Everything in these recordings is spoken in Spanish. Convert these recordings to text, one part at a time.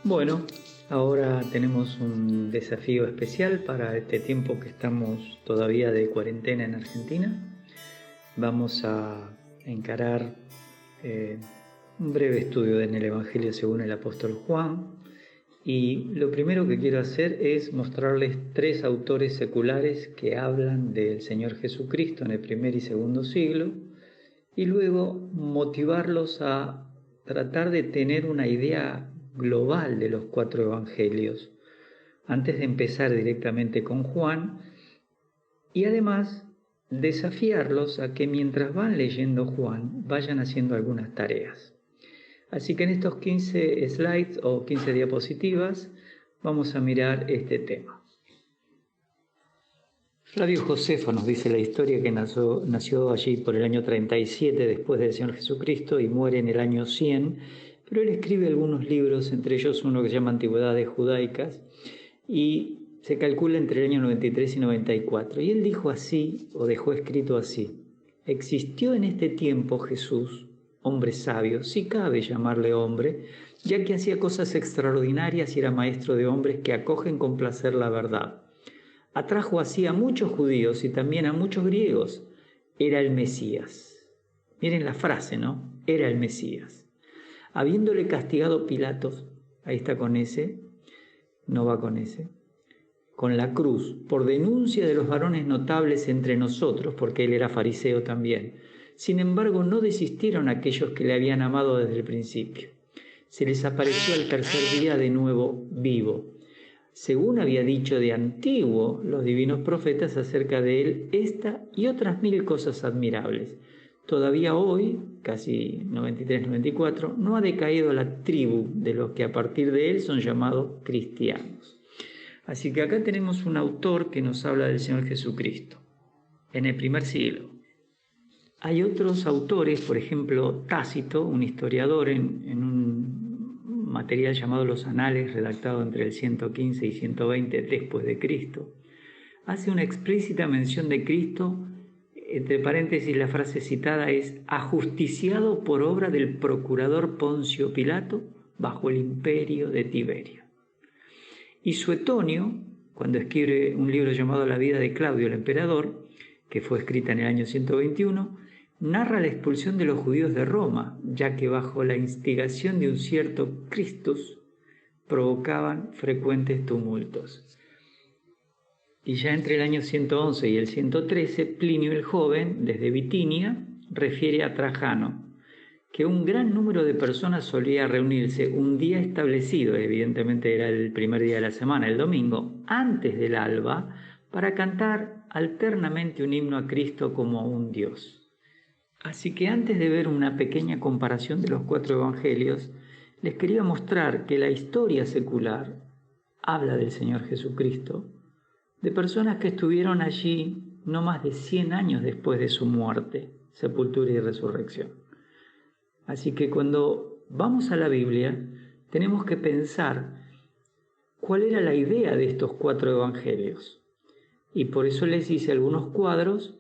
Bueno, ahora tenemos un desafío especial para este tiempo que estamos todavía de cuarentena en Argentina. Vamos a encarar un breve estudio en el Evangelio según el apóstol Juan. Y lo primero que quiero hacer es mostrarles tres autores seculares que hablan del Señor Jesucristo en el primer y segundo siglo, y luego motivarlos a tratar de tener una idea global de los cuatro evangelios, antes de empezar directamente con Juan, y además desafiarlos a que mientras van leyendo Juan vayan haciendo algunas tareas. Así que en estos 15 slides o 15 diapositivas vamos a mirar este tema. Flavio Josefo nos dice la historia que nació allí por el año 37 después del Señor Jesucristo y muere en el año 100, pero él escribe algunos libros, entre ellos uno que se llama Antigüedades Judaicas, y se calcula entre el año 93 y 94. Y él dijo así, o dejó escrito así: existió en este tiempo Jesús, hombre sabio, si cabe llamarle hombre, ya que hacía cosas extraordinarias y era maestro de hombres que acogen con placer la verdad. Atrajo así a muchos judíos y también a muchos griegos. Era el Mesías. Miren la frase, ¿no? Era el Mesías. Habiéndole castigado Pilatos, ahí está con ese, no va con ese, con la cruz, por denuncia de los varones notables entre nosotros, porque él era fariseo también. Sin embargo, no desistieron aquellos que le habían amado desde el principio. Se les apareció al tercer día de nuevo vivo, según había dicho de antiguo los divinos profetas acerca de él, esta y otras 1000 cosas admirables. Todavía hoy, casi 93-94, no ha decaído la tribu de los que a partir de él son llamados cristianos. Así que acá tenemos un autor que nos habla del Señor Jesucristo, en el primer siglo. Hay otros autores, por ejemplo, Tácito, un historiador en un material llamado Los Anales, redactado entre el 115 y 120 después de Cristo, hace una explícita mención de Cristo, entre paréntesis la frase citada es: ajusticiado por obra del procurador Poncio Pilato bajo el imperio de Tiberio. Y Suetonio, cuando escribe un libro llamado La vida de Claudio el emperador, que fue escrita en el año 121, narra la expulsión de los judíos de Roma, ya que bajo la instigación de un cierto Christus provocaban frecuentes tumultos. Y ya entre el año 111 y el 113, Plinio el Joven, desde Bitinia, refiere a Trajano, que un gran número de personas solía reunirse un día establecido, evidentemente era el primer día de la semana, el domingo, antes del alba, para cantar alternamente un himno a Cristo como a un Dios. Así que antes de ver una pequeña comparación de los cuatro evangelios, les quería mostrar que la historia secular habla del Señor Jesucristo, de personas que estuvieron allí no más de 100 años después de su muerte, sepultura y resurrección. Así que cuando vamos a la Biblia, tenemos que pensar cuál era la idea de estos cuatro evangelios. Y por eso les hice algunos cuadros,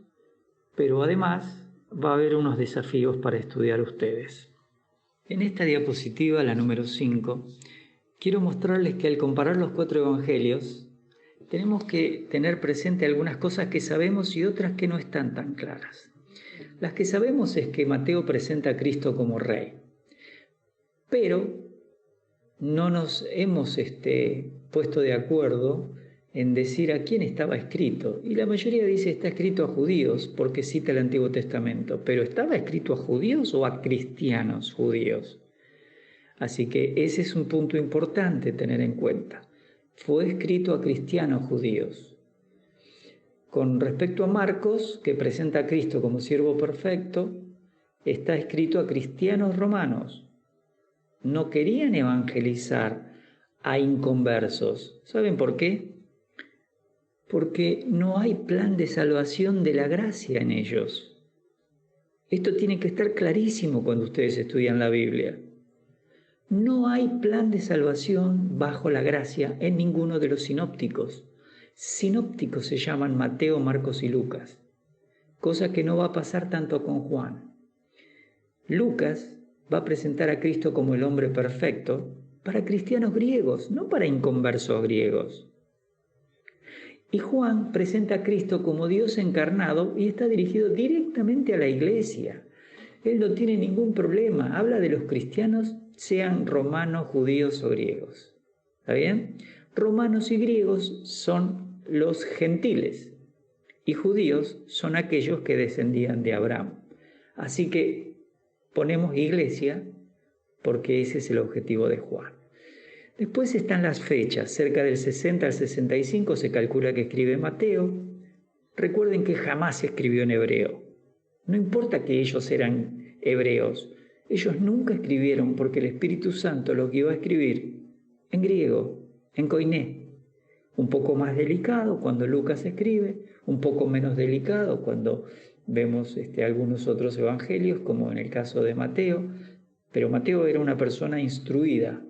pero además va a haber unos desafíos para estudiar ustedes. En esta diapositiva, la número 5, quiero mostrarles que al comparar los cuatro evangelios, tenemos que tener presente algunas cosas que sabemos y otras que no están tan claras. Las que sabemos es que Mateo presenta a Cristo como rey, pero no nos hemos puesto de acuerdo en decir a quién estaba escrito. Y la mayoría dice está escrito a judíos porque cita el Antiguo Testamento, pero ¿estaba escrito a judíos o a cristianos judíos? Así que ese es un punto importante tener en cuenta. Fue escrito a cristianos judíos. Con respecto a Marcos, que presenta a Cristo como siervo perfecto, está escrito a cristianos romanos. No querían evangelizar a inconversos. ¿Saben por qué? Porque no hay plan de salvación de la gracia en ellos. Esto tiene que estar clarísimo cuando ustedes estudian la Biblia. No hay plan de salvación bajo la gracia en ninguno de los sinópticos. Sinópticos se llaman Mateo, Marcos y Lucas, cosa que no va a pasar tanto con Juan. Lucas va a presentar a Cristo como el hombre perfecto, para cristianos griegos, no para inconversos griegos. Y Juan presenta a Cristo como Dios encarnado y está dirigido directamente a la iglesia. Él no tiene ningún problema, habla de los cristianos, sean romanos, judíos o griegos. ¿Está bien? Romanos y griegos son los gentiles y judíos son aquellos que descendían de Abraham. Así que ponemos iglesia porque ese es el objetivo de Juan. Después están las fechas, cerca del 60 al 65 se calcula que escribe Mateo. Recuerden que jamás escribió en hebreo. No importa que ellos eran hebreos, ellos nunca escribieron porque el Espíritu Santo los guió a escribir en griego, en koiné. Un poco más delicado cuando Lucas escribe, un poco menos delicado cuando vemos algunos otros evangelios, como en el caso de Mateo. Pero Mateo era una persona instruida,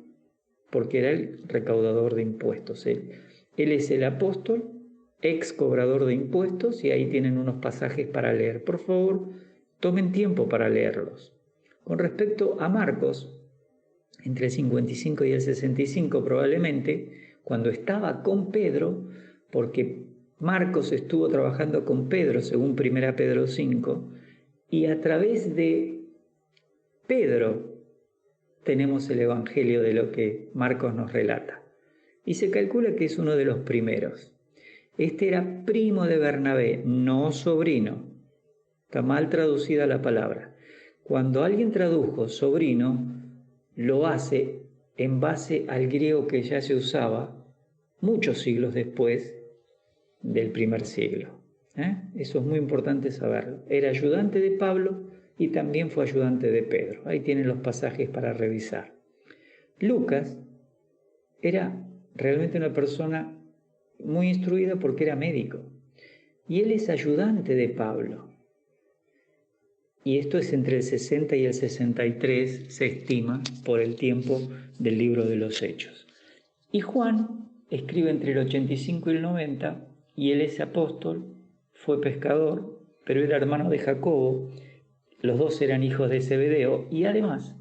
porque era el recaudador de impuestos. Él es el apóstol, ex cobrador de impuestos, y ahí tienen unos pasajes para leer. Por favor, tomen tiempo para leerlos. Con respecto a Marcos, entre el 55 y el 65 probablemente, cuando estaba con Pedro, porque Marcos estuvo trabajando con Pedro, según 1 Pedro 5, y a través de Pedro tenemos el evangelio de lo que Marcos nos relata. Y se calcula que es uno de los primeros. Este era primo de Bernabé, no sobrino. Está mal traducida la palabra. Cuando alguien tradujo sobrino, lo hace en base al griego que ya se usaba muchos siglos después del primer siglo. Eso es muy importante saberlo. Era ayudante de Pablo y también fue ayudante de Pedro. Ahí tienen los pasajes para revisar. Lucas era realmente una persona muy instruida porque era médico. Y él es ayudante de Pablo. Y esto es entre el 60 y el 63, se estima, por el tiempo del libro de los Hechos. Y Juan escribe entre el 85 y el 90, y él es apóstol, fue pescador, pero era hermano de Jacobo. Los dos eran hijos de Zebedeo y además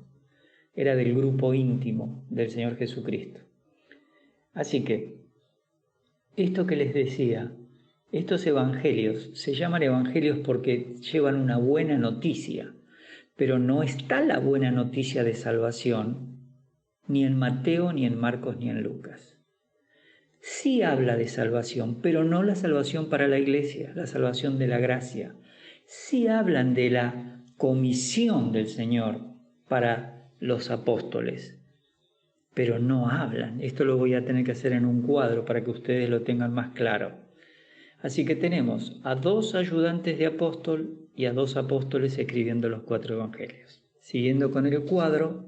era del grupo íntimo del Señor Jesucristo. Así que, esto que les decía, estos evangelios se llaman evangelios porque llevan una buena noticia, pero no está la buena noticia de salvación ni en Mateo, ni en Marcos, ni en Lucas. Sí habla de salvación, pero no la salvación para la iglesia, la salvación de la gracia. Sí hablan de la comisión del Señor para los apóstoles, pero no hablan. Esto lo voy a tener que hacer en un cuadro para que ustedes lo tengan más claro. Así que tenemos a 2 ayudantes de apóstol y a 2 apóstoles escribiendo los 4 evangelios. Siguiendo con el cuadro,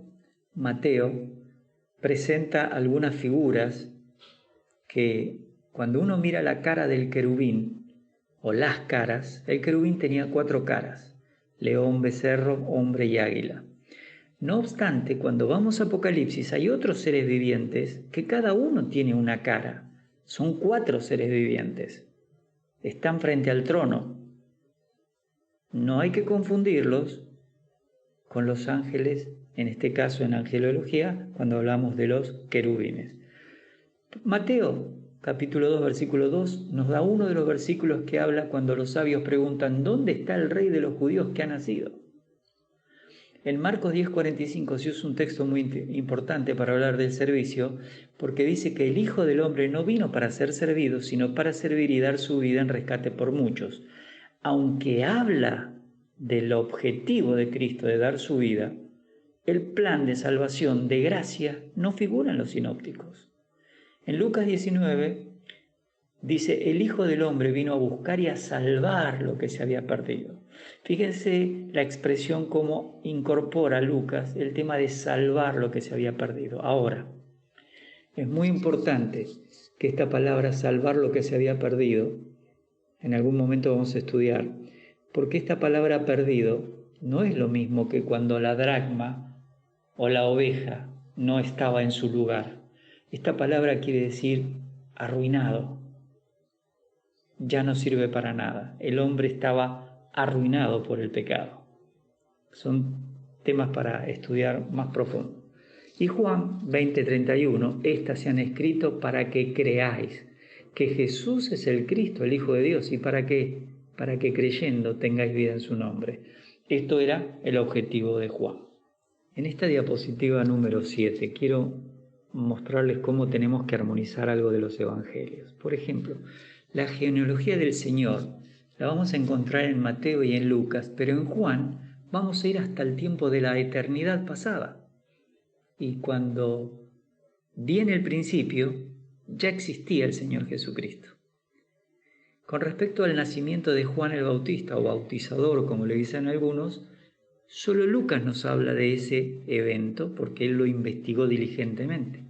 Mateo presenta algunas figuras que cuando uno mira la cara del querubín o las caras, el querubín tenía 4 caras: león, becerro, hombre y águila. No obstante, cuando vamos a Apocalipsis hay otros seres vivientes que cada uno tiene una cara. Son 4 seres vivientes. Están frente al trono. No hay que confundirlos con los ángeles, en este caso en angelología, cuando hablamos de los querubines. Mateo, capítulo 2, versículo 2, nos da uno de los versículos que habla cuando los sabios preguntan: ¿dónde está el rey de los judíos que ha nacido? En Marcos 10:45 se usa un texto muy importante para hablar del servicio, porque dice que el Hijo del Hombre no vino para ser servido, sino para servir y dar su vida en rescate por muchos. Aunque habla del objetivo de Cristo de dar su vida, el plan de salvación de gracia no figura en los sinópticos. En Lucas 19 dice: el Hijo del Hombre vino a buscar y a salvar lo que se había perdido. Fíjense la expresión cómo incorpora Lucas el tema de salvar lo que se había perdido. Ahora, es muy importante que esta palabra salvar lo que se había perdido, en algún momento vamos a estudiar, porque esta palabra perdido no es lo mismo que cuando la dracma o la oveja no estaba en su lugar. Esta palabra quiere decir arruinado. Ya no sirve para nada. El hombre estaba arruinado por el pecado. Son temas para estudiar más profundo. Y Juan 20:31, estas se han escrito para que creáis que Jesús es el Cristo, el Hijo de Dios, y para que creyendo tengáis vida en su nombre. Esto era el objetivo de Juan. En esta diapositiva número 7 quiero mostrarles cómo tenemos que armonizar algo de los evangelios. Por ejemplo, la genealogía del Señor la vamos a encontrar en Mateo y en Lucas, pero en Juan vamos a ir hasta el tiempo de la eternidad pasada. Y cuando viene el principio, ya existía el Señor Jesucristo. Con respecto al nacimiento de Juan el Bautista, o bautizador, como le dicen algunos, solo Lucas nos habla de ese evento porque él lo investigó diligentemente.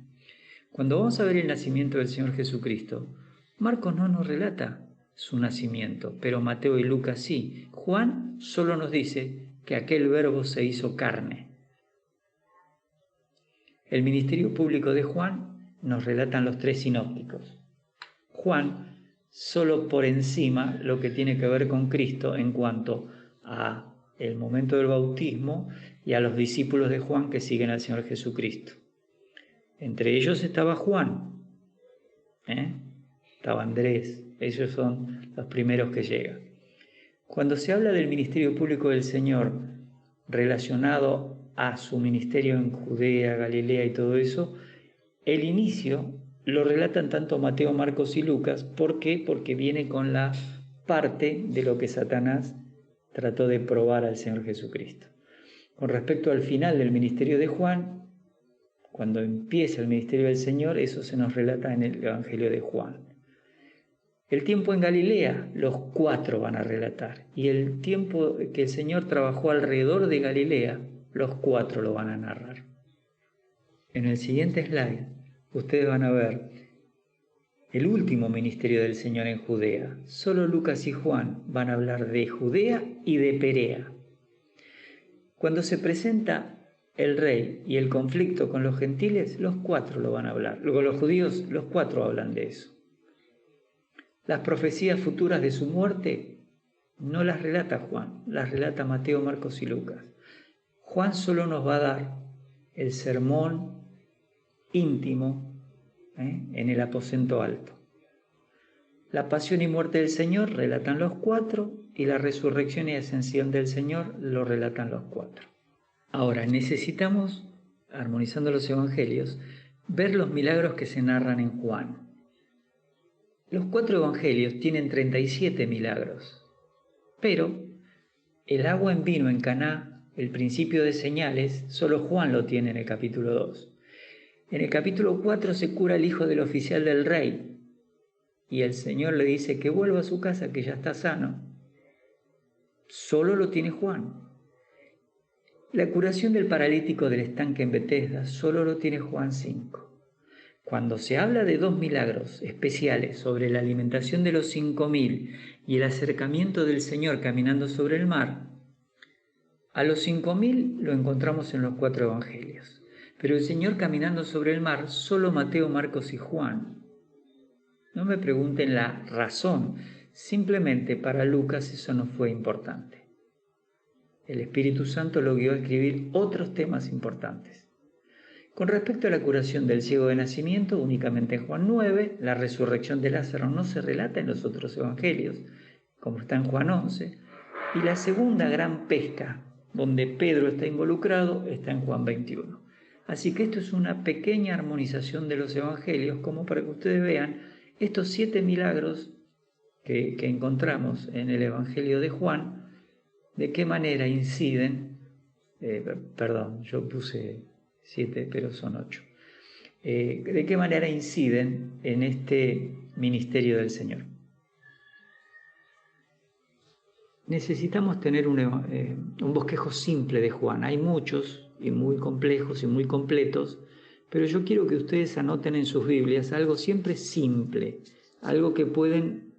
Cuando vamos a ver el nacimiento del Señor Jesucristo, Marcos no nos relata su nacimiento, pero Mateo y Lucas sí. Juan solo nos dice que aquel verbo se hizo carne. El ministerio público de Juan nos relatan los tres sinópticos. Juan solo por encima lo que tiene que ver con Cristo en cuanto a el momento del bautismo y a los discípulos de Juan que siguen al Señor Jesucristo. Entre ellos estaba Juan, estaba Andrés, ellos son los primeros que llegan. Cuando se habla del ministerio público del Señor relacionado a su ministerio en Judea, Galilea y todo eso, el inicio lo relatan tanto Mateo, Marcos y Lucas. ¿Por qué? Porque viene con la parte de lo que Satanás trató de probar al Señor Jesucristo. Con respecto al final del ministerio de Juan, cuando empieza el ministerio del Señor, eso se nos relata en el Evangelio de Juan. El tiempo en Galilea, los cuatro van a relatar. Y el tiempo que el Señor trabajó alrededor de Galilea, los cuatro lo van a narrar. En el siguiente slide, ustedes van a ver el último ministerio del Señor en Judea. Solo Lucas y Juan van a hablar de Judea y de Perea. Cuando se presenta el rey y el conflicto con los gentiles, los cuatro lo van a hablar. Luego los judíos, los cuatro hablan de eso. Las profecías futuras de su muerte no las relata Juan, las relata Mateo, Marcos y Lucas. Juan solo nos va a dar el sermón íntimo en el aposento alto. La pasión y muerte del Señor relatan los cuatro, y la resurrección y ascensión del Señor lo relatan los cuatro. Ahora, necesitamos, armonizando los evangelios, ver los milagros que se narran en Juan. Los cuatro evangelios tienen 37 milagros, pero el agua en vino en Caná, el principio de señales, solo Juan lo tiene en el capítulo 2. En el capítulo 4 se cura el hijo del oficial del rey y el Señor le dice que vuelva a su casa, que ya está sano. Solo lo tiene Juan. La curación del paralítico del estanque en Betesda solo lo tiene Juan 5. Cuando se habla de dos milagros especiales sobre la alimentación de los 5.000 y el acercamiento del Señor caminando sobre el mar, a los 5.000 lo encontramos en los cuatro evangelios. Pero el Señor caminando sobre el mar, solo Mateo, Marcos y Juan. No me pregunten la razón, simplemente para Lucas eso no fue importante. El Espíritu Santo lo guió a escribir otros temas importantes. Con respecto a la curación del ciego de nacimiento, únicamente en Juan 9, la resurrección de Lázaro no se relata en los otros evangelios, como está en Juan 11, y la segunda gran pesca, donde Pedro está involucrado, está en Juan 21. Así que esto es una pequeña armonización de los evangelios, como para que ustedes vean estos 7 milagros que encontramos en el Evangelio de Juan, de qué manera inciden, yo puse 7, pero son 8, de qué manera inciden en este ministerio del Señor. Necesitamos tener un bosquejo simple de Juan. Hay muchos y muy complejos y muy completos, pero yo quiero que ustedes anoten en sus Biblias algo siempre simple, algo que pueden,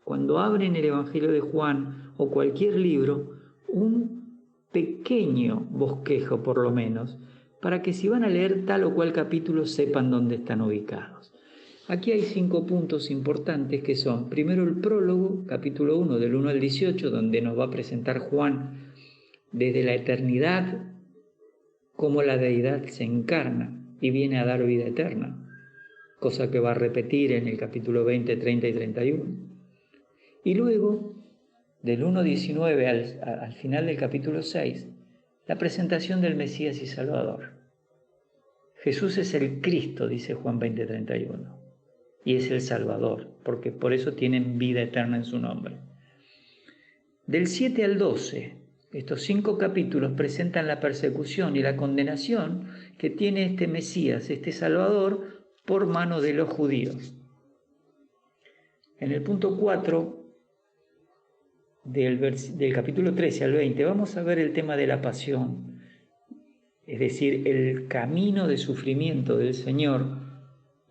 cuando abren el Evangelio de Juan o cualquier libro, un pequeño bosquejo por lo menos, para que si van a leer tal o cual capítulo sepan dónde están ubicados. Aquí hay 5 puntos importantes que son, primero el prólogo, capítulo 1, del 1 al 18, donde nos va a presentar Juan desde la eternidad cómo la deidad se encarna y viene a dar vida eterna, cosa que va a repetir en el capítulo 20, 30 y 31. Y luego, del 1:19 al final del capítulo 6, la presentación del Mesías y Salvador. Jesús es el Cristo, dice Juan 20, 31, y es el Salvador, porque por eso tienen vida eterna en su nombre. Del 7 al 12, estos 5 capítulos presentan la persecución y la condenación que tiene este Mesías, este Salvador, por mano de los judíos. En el punto 4 del capítulo 13 al 20 vamos a ver el tema de la pasión, es decir, el camino de sufrimiento del Señor,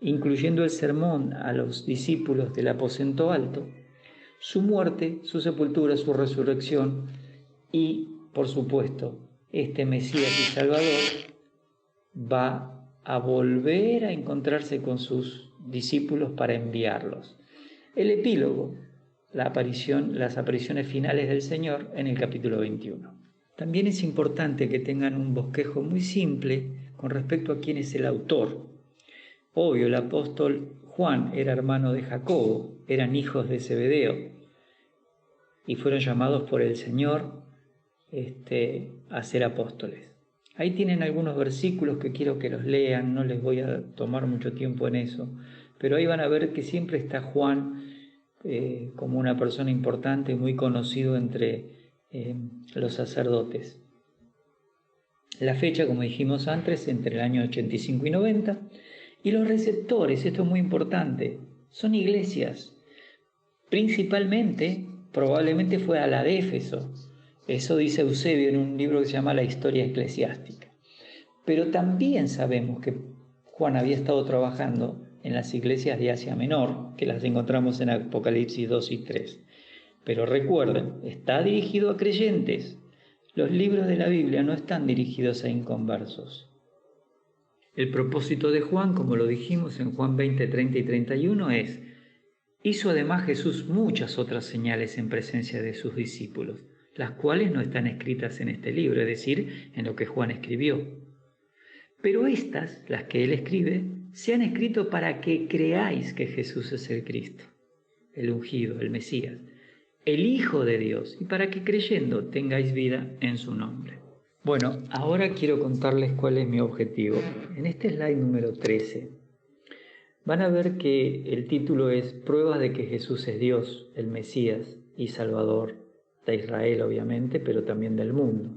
incluyendo el sermón a los discípulos del aposento alto, su muerte, su sepultura, su resurrección y, por supuesto, este Mesías y Salvador va a volver a encontrarse con sus discípulos para enviarlos. El epílogo, las apariciones finales del Señor en el capítulo 21. También es importante que tengan un bosquejo muy simple con respecto a quién es el autor. Obvio, el apóstol Juan era hermano de Jacobo, eran hijos de Zebedeo y fueron llamados por el Señor a ser apóstoles. Ahí tienen algunos versículos que quiero que los lean, no les voy a tomar mucho tiempo en eso, pero ahí van a ver que siempre está Juan como una persona importante, muy conocido entre los sacerdotes. La fecha, como dijimos antes, entre el año 85 y 90, y los receptores, esto es muy importante, son iglesias, principalmente, probablemente fue a la de Éfeso. Eso dice Eusebio en un libro que se llama La Historia Eclesiástica. Pero también sabemos que Juan había estado trabajando en las iglesias de Asia Menor, que las encontramos en Apocalipsis 2 y 3. Pero recuerden, está dirigido a creyentes. Los libros de la Biblia no están dirigidos a inconversos. El propósito de Juan, como lo dijimos en Juan 20, 30 y 31, es: hizo además Jesús muchas otras señales en presencia de sus discípulos, las cuales no están escritas en este libro, es decir, en lo que Juan escribió. Pero estas, las que él escribe, se han escrito para que creáis que Jesús es el Cristo, el ungido, el Mesías, el Hijo de Dios, y para que creyendo tengáis vida en su nombre. Bueno, ahora quiero contarles cuál es mi objetivo. En este slide número 13, van a ver que el título es Pruebas de que Jesús es Dios, el Mesías y Salvador de Israel, obviamente, pero también del mundo.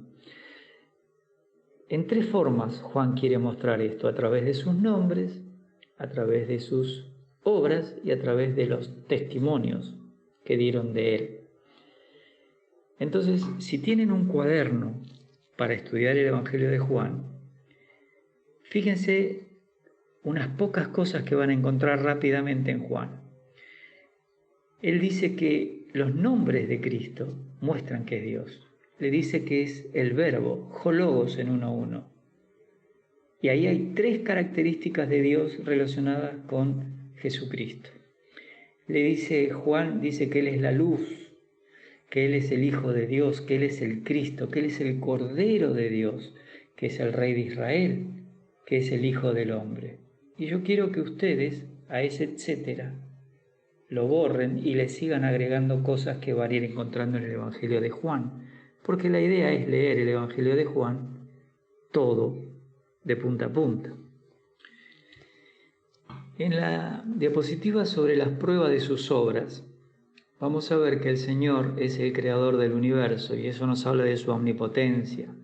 En 3 formas Juan quiere mostrar esto: a través de sus nombres, a través de sus obras y a través de los testimonios que dieron de él. Entonces, si tienen un cuaderno para estudiar el Evangelio de Juan, fíjense unas pocas cosas que van a encontrar rápidamente en Juan. Él dice que los nombres de Cristo muestran que es Dios. Le dice que es el verbo, hologos en 1:1. Y ahí hay 3 características de Dios relacionadas con Jesucristo. Le dice, Juan dice que Él es la luz, que Él es el Hijo de Dios, que Él es el Cristo, que Él es el Cordero de Dios, que es el Rey de Israel, que es el Hijo del Hombre. Y yo quiero que ustedes a ese etcétera lo borren y le sigan agregando cosas que van a ir encontrando en el Evangelio de Juan, porque la idea es leer el Evangelio de Juan todo, de punta a punta. En la diapositiva sobre las pruebas de sus obras, vamos a ver que el Señor es el creador del universo y eso nos habla de su omnipotencia.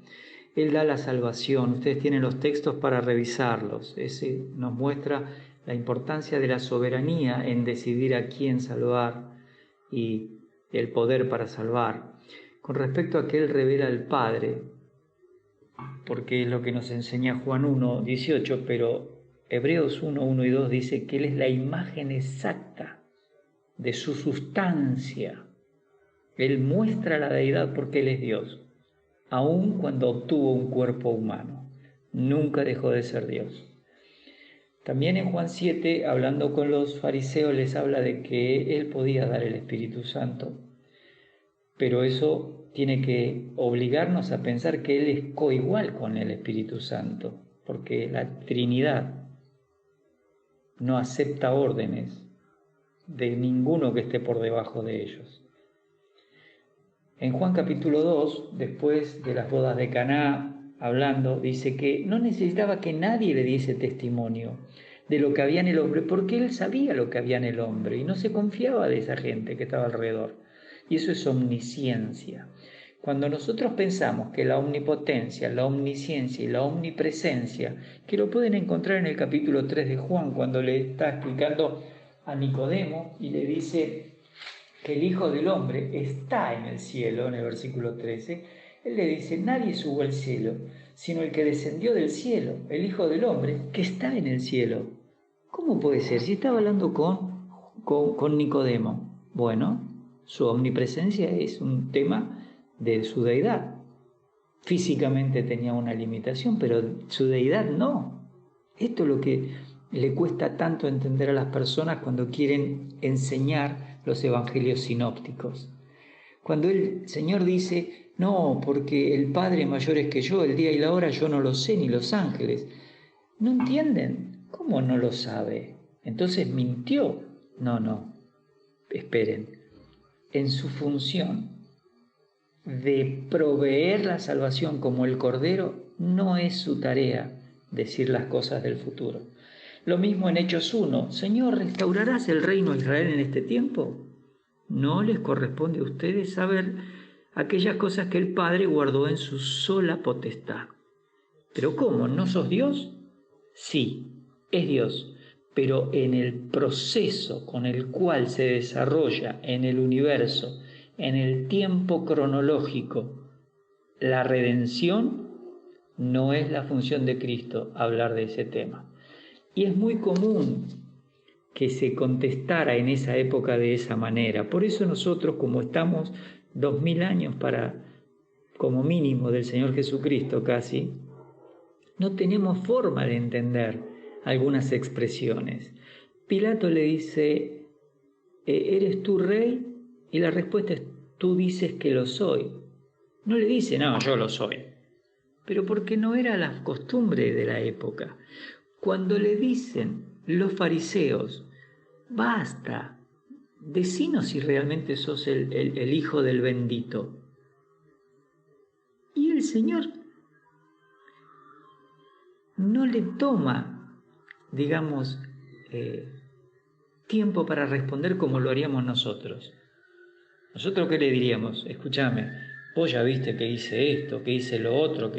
Él da la salvación, ustedes tienen los textos para revisarlos. Ese nos muestra la importancia de la soberanía en decidir a quién salvar y el poder para salvar. Con respecto a que Él revela al Padre, porque es lo que nos enseña Juan 1:18, pero Hebreos 1:1 y 2 dice que Él es la imagen exacta de su sustancia. Él muestra la deidad porque Él es Dios, aun cuando obtuvo un cuerpo humano. Nunca dejó de ser Dios. También en Juan 7, hablando con los fariseos, les habla de que Él podía dar el Espíritu Santo, pero eso tiene que obligarnos a pensar que Él es coigual con el Espíritu Santo, porque la Trinidad no acepta órdenes de ninguno que esté por debajo de ellos. En Juan capítulo 2, después de las bodas de Caná, hablando, dice que no necesitaba que nadie le diese testimonio de lo que había en el hombre, porque él sabía lo que había en el hombre y no se confiaba de esa gente que estaba alrededor. Y eso es omnisciencia. Cuando nosotros pensamos que la omnipotencia, la omnisciencia y la omnipresencia, que lo pueden encontrar en el capítulo 3 de Juan, cuando le está explicando a Nicodemo y le dice que el Hijo del Hombre está en el cielo, en el versículo 13, él le dice, nadie subió al cielo, sino el que descendió del cielo, el Hijo del Hombre, que está en el cielo. ¿Cómo puede ser? Si estaba hablando con Nicodemo. Bueno, su omnipresencia es un tema de su deidad. Físicamente tenía una limitación, pero su deidad no. Esto es lo que le cuesta tanto entender a las personas cuando quieren enseñar los evangelios sinópticos. Cuando el Señor dice, no, porque el Padre mayor es que yo, el día y la hora yo no lo sé, ni los ángeles. ¿No entienden? ¿Cómo no lo sabe? Entonces mintió. No, esperen. En su función de proveer la salvación como el Cordero, no es su tarea decir las cosas del futuro. Lo mismo en Hechos 1. Señor, ¿restaurarás el reino de Israel en este tiempo? No les corresponde a ustedes saber aquellas cosas que el Padre guardó en su sola potestad. ¿Pero cómo? ¿No sos Dios? Sí, es Dios, pero en el proceso con el cual se desarrolla en el universo, en el tiempo cronológico, la redención, no es la función de Cristo hablar de ese tema. Y es muy común que se contestara en esa época de esa manera. Por eso nosotros, como estamos 2000 años como mínimo del Señor Jesucristo casi, no tenemos forma de entender algunas expresiones. Pilato le dice, ¿eres tú rey? Y la respuesta es, tú dices que lo soy. No le dice, no, yo lo soy. Pero porque no era la costumbre de la época. Cuando le dicen los fariseos, basta, decinos si realmente sos el hijo del bendito. Y el Señor no le toma, digamos, tiempo para responder como lo haríamos nosotros. ¿Nosotros qué le diríamos? Escúchame, vos ya viste que hice esto, que hice lo otro,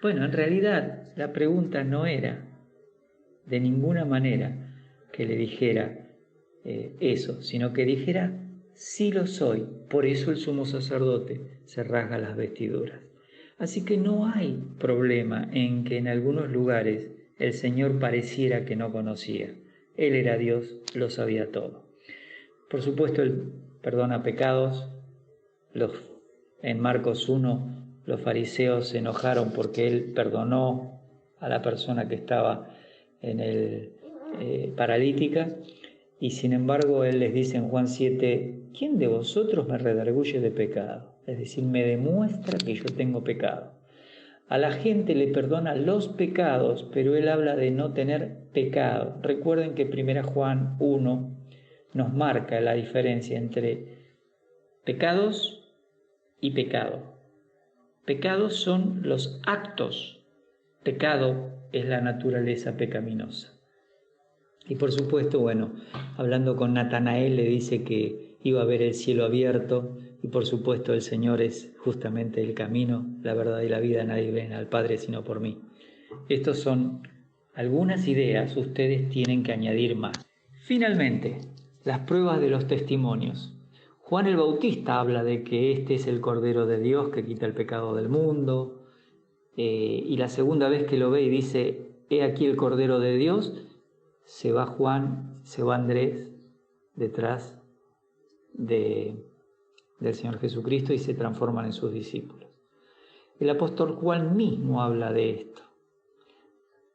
Bueno, en realidad la pregunta no era de ninguna manera que le dijera eso, sino que dijera, sí lo soy. Por eso el sumo sacerdote se rasga las vestiduras. Así que no hay problema en que en algunos lugares el Señor pareciera que no conocía. Él era Dios, lo sabía todo. Por supuesto, Él perdona pecados. En Marcos 1, los fariseos se enojaron porque Él perdonó a la persona que estaba paralítica, y sin embargo Él les dice en Juan 7, ¿quién de vosotros me redarguye de pecado? Es decir, me demuestra que yo tengo pecado. A la gente le perdona los pecados, pero Él habla de no tener pecado. Recuerden que 1 Juan 1 nos marca la diferencia entre pecados y pecado. Pecados son los actos, pecado es la naturaleza pecaminosa. Y por supuesto, bueno, hablando con Natanael le dice que iba a ver el cielo abierto, y por supuesto el Señor es justamente el camino, la verdad y la vida. Nadie viene al Padre sino por mí. Estas son algunas ideas, ustedes tienen que añadir más. Finalmente, las pruebas de los testimonios. Juan el Bautista habla de que este es el Cordero de Dios que quita el pecado del mundo, y la segunda vez que lo ve y dice, he aquí el Cordero de Dios, se va Juan, se va Andrés detrás del Señor Jesucristo y se transforman en sus discípulos. El apóstol Juan mismo habla de esto.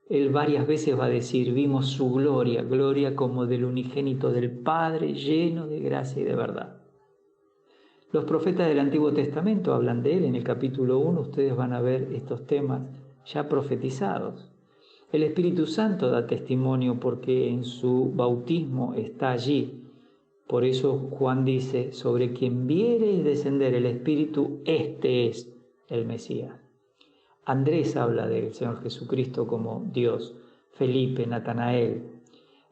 Él varias veces va a decir, vimos su gloria, gloria como del unigénito del Padre, lleno de gracia y de verdad. Los profetas del Antiguo Testamento hablan de él. En el capítulo 1 ustedes van a ver estos temas ya profetizados. El Espíritu Santo da testimonio porque en su bautismo está allí. Por eso Juan dice, sobre quien viere descender el Espíritu, este es el Mesías. Andrés habla del Señor Jesucristo como Dios, Felipe, Natanael.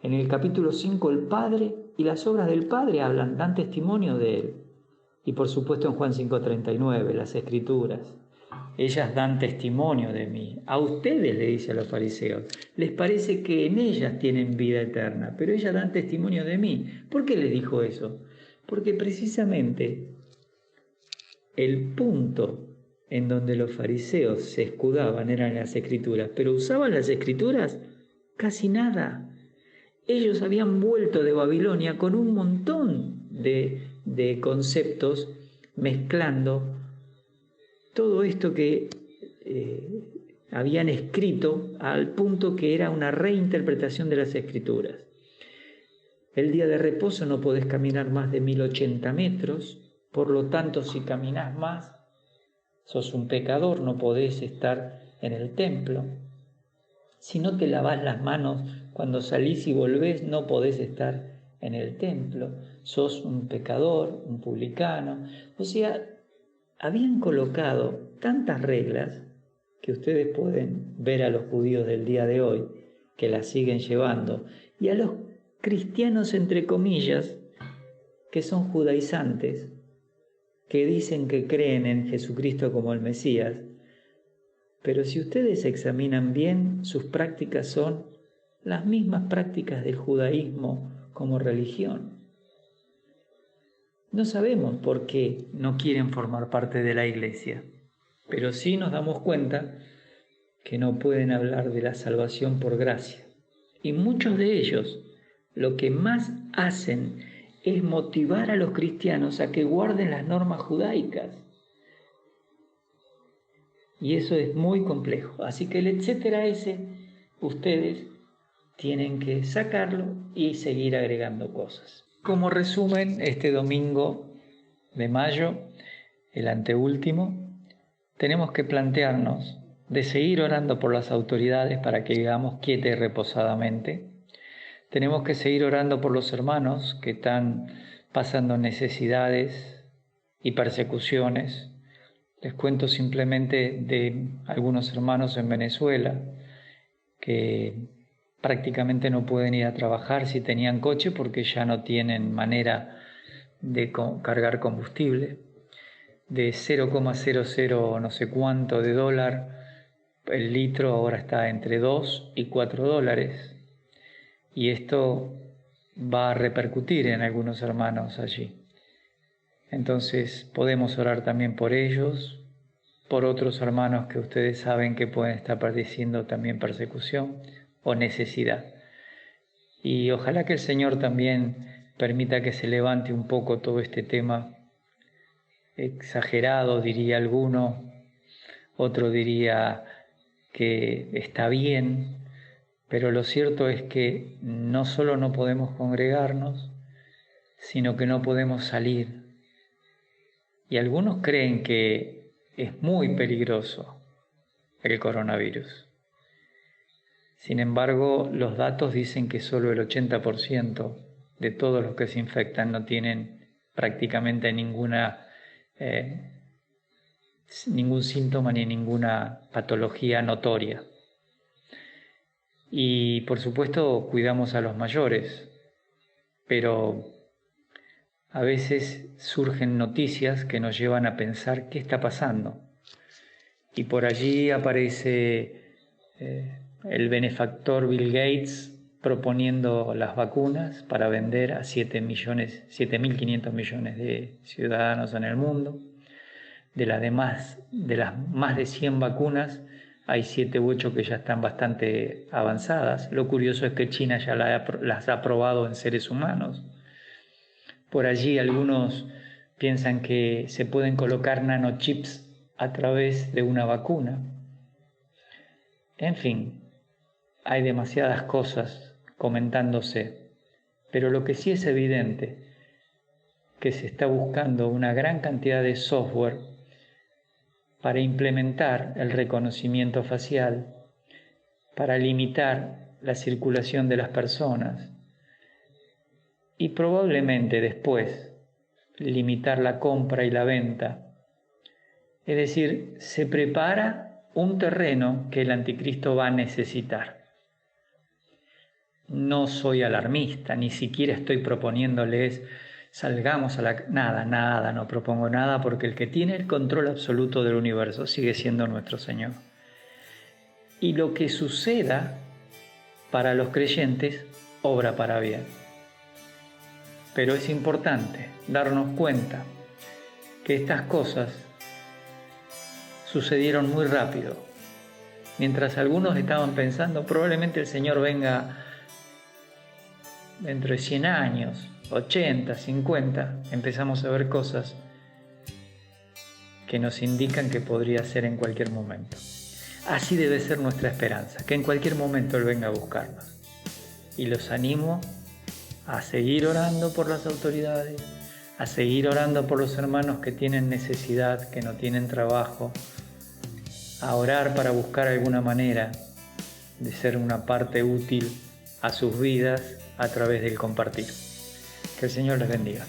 En el capítulo 5 el Padre y las obras del Padre dan testimonio de él. Y por supuesto en Juan 5:39, las Escrituras. Ellas dan testimonio de mí. A ustedes, le dice a los fariseos, les parece que en ellas tienen vida eterna, pero ellas dan testimonio de mí. ¿Por qué les dijo eso? Porque precisamente el punto en donde los fariseos se escudaban eran las Escrituras, pero usaban las Escrituras casi nada. Ellos habían vuelto de Babilonia con un montón de conceptos, mezclando todo esto que habían escrito al punto que era una reinterpretación de las Escrituras. El día de reposo no podés caminar más de 1080 metros, por lo tanto si caminás más, sos un pecador, no podés estar en el templo. Si no te lavás las manos cuando salís y volvés, no podés estar en el templo. Sos un pecador, un publicano. O sea, habían colocado tantas reglas que ustedes pueden ver a los judíos del día de hoy, que las siguen llevando, y a los cristianos, entre comillas, que son judaizantes, que dicen que creen en Jesucristo como el Mesías, pero si ustedes examinan bien, sus prácticas son las mismas prácticas del judaísmo como religión. No sabemos por qué no quieren formar parte de la iglesia, pero sí nos damos cuenta que no pueden hablar de la salvación por gracia. Y muchos de ellos lo que más hacen es motivar a los cristianos a que guarden las normas judaicas. Y eso es muy complejo. Así que el etcétera ese, ustedes tienen que sacarlo y seguir agregando cosas. Como resumen, este domingo de mayo, el anteúltimo, tenemos que plantearnos de seguir orando por las autoridades para que vivamos quieta y reposadamente. Tenemos que seguir orando por los hermanos que están pasando necesidades y persecuciones. Les cuento simplemente de algunos hermanos en Venezuela que prácticamente no pueden ir a trabajar si tenían coche porque ya no tienen manera de cargar combustible. De 0,00 no sé cuánto de dólar, el litro ahora está entre 2 y 4 dólares. Y esto va a repercutir en algunos hermanos allí. Entonces podemos orar también por ellos, por otros hermanos que ustedes saben que pueden estar padeciendo también persecución o necesidad. Y ojalá que el Señor también permita que se levante un poco todo este tema exagerado, diría alguno, otro diría que está bien, pero lo cierto es que no solo no podemos congregarnos, sino que no podemos salir. Y algunos creen que es muy peligroso el coronavirus. Sin embargo, los datos dicen que solo el 80% de todos los que se infectan no tienen prácticamente ningún síntoma ni ninguna patología notoria. Y por supuesto cuidamos a los mayores, pero a veces surgen noticias que nos llevan a pensar qué está pasando. Y por allí aparece el benefactor Bill Gates proponiendo las vacunas para vender a 7.500 millones de ciudadanos en el mundo. De las más de 100 vacunas, hay 7 u 8 que ya están bastante avanzadas. Lo curioso es que China ya las ha probado en seres humanos. Por allí algunos piensan que se pueden colocar nanochips a través de una vacuna. En fin, hay demasiadas cosas comentándose, pero lo que sí es evidente, que se está buscando una gran cantidad de software para implementar el reconocimiento facial, para limitar la circulación de las personas y probablemente después limitar la compra y la venta. Es decir, se prepara un terreno que el anticristo va a necesitar. No soy alarmista, ni siquiera estoy proponiéndoles salgamos a la... Nada, no propongo nada, porque el que tiene el control absoluto del universo sigue siendo nuestro Señor. Y lo que suceda para los creyentes, obra para bien. Pero es importante darnos cuenta que estas cosas sucedieron muy rápido. Mientras algunos estaban pensando, probablemente el Señor venga dentro de 100 años, 80, 50, empezamos a ver cosas que nos indican que podría ser en cualquier momento. Así debe ser nuestra esperanza, que en cualquier momento Él venga a buscarnos. Y los animo a seguir orando por las autoridades, a seguir orando por los hermanos que tienen necesidad, que no tienen trabajo, a orar para buscar alguna manera de ser una parte útil a sus vidas a través del compartir. Que el Señor les bendiga.